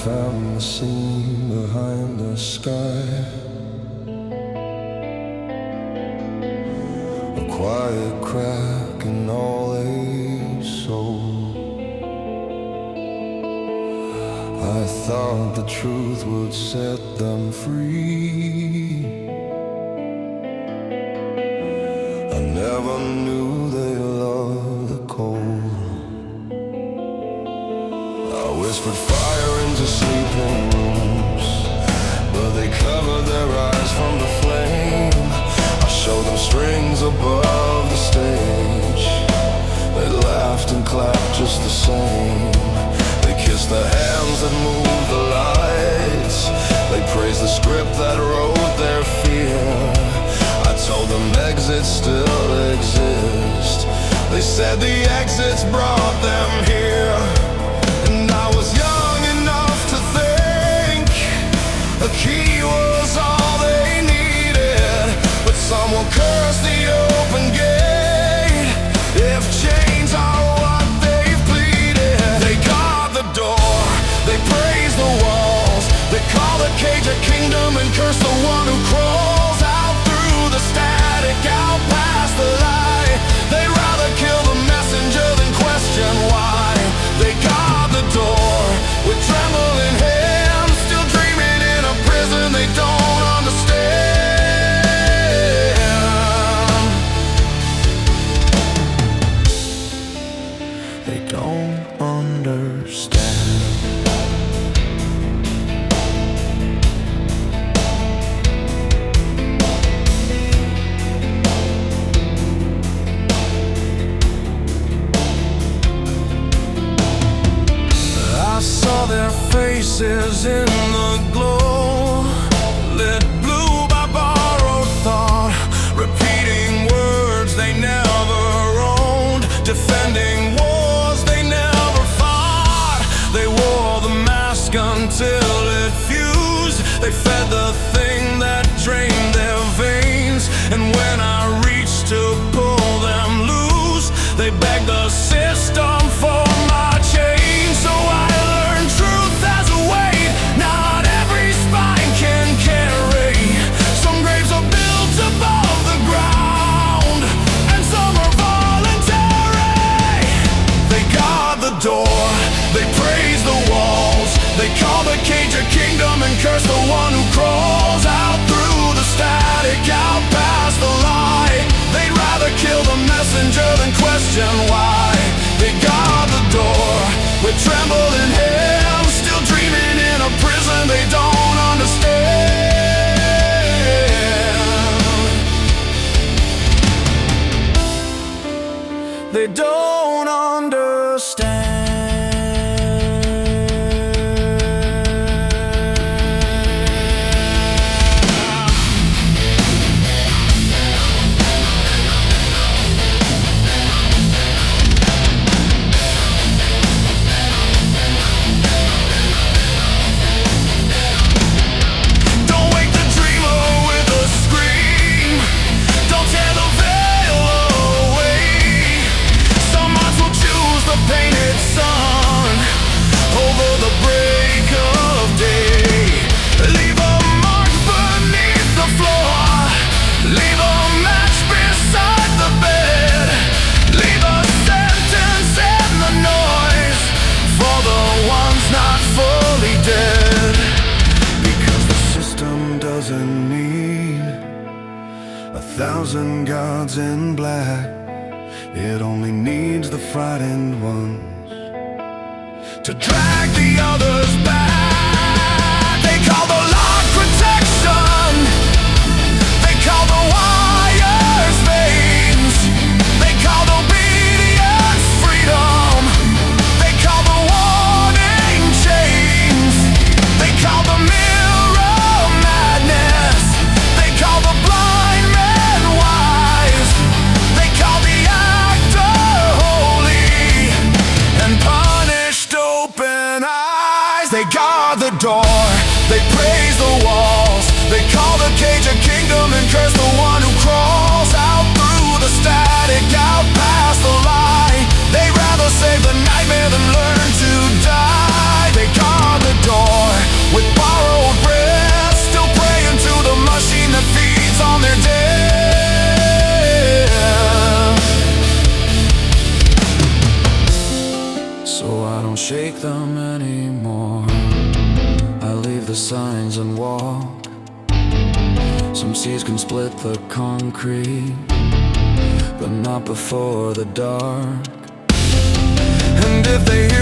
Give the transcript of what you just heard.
found the scene behind the sky. A quiet crack in all they sold. I thought the truth would set them free. I never knew they loved the cold. I whispered fire into sleeping rooms, but they covered their eyes from the flame. I showed them strings above the stage. They laughed and clapped just the same. They kissed the hands that moved the lights. They praised the script that wrote their fear. I told them exits still exist. They said the exits brought them here. And I was young enough to think a key was all they needed. But someone cursed the open gate. If chains are what they've pleaded, they guard the door, they praise the walls. They call the cage a kingdom and curse the one who crawls out through the static, out past the lie. They'd rather kill the messenger than question why. They guard the door with trembling hands, still dreaming in a prison they don't understand. They don't understand. I saw their faces in the glow, lit blue by borrowed thought, repeating words they never owned, defending wars they never fought. They wore the mask until it fused. They fed the thing that drained their veins. And when I reached to pull them loose, they begged the system for my change. So I learned truth as a weight not every spine can carry. Some graves are built above the ground, and some are voluntary. They guard the door, they praise the walls. They call the cage a kingdom and curse the one who crawls out through the static, out past the lie. They'd rather kill the messenger than question why. They guard the door with trembling hands, still dreaming in a prison they don't understand. They don't understand. Thousand gods in black, it only needs the frightened ones to drag the others back. They call the lock protection, they call the wires veins, they call obedience freedom, they call the warning chains, they call the mirror madness, they call the blind man wise, they call the actor holy and punished open eyes. They guard the door, they praise the walls, they call the cage a kingdom and curse the one who crawls out through the static, out past the lie. They'd rather save the nightmare than learn to die. They guard the door, anymore. I leave the signs and walk. Some seas can split the concrete, but not before the dark. And if they hear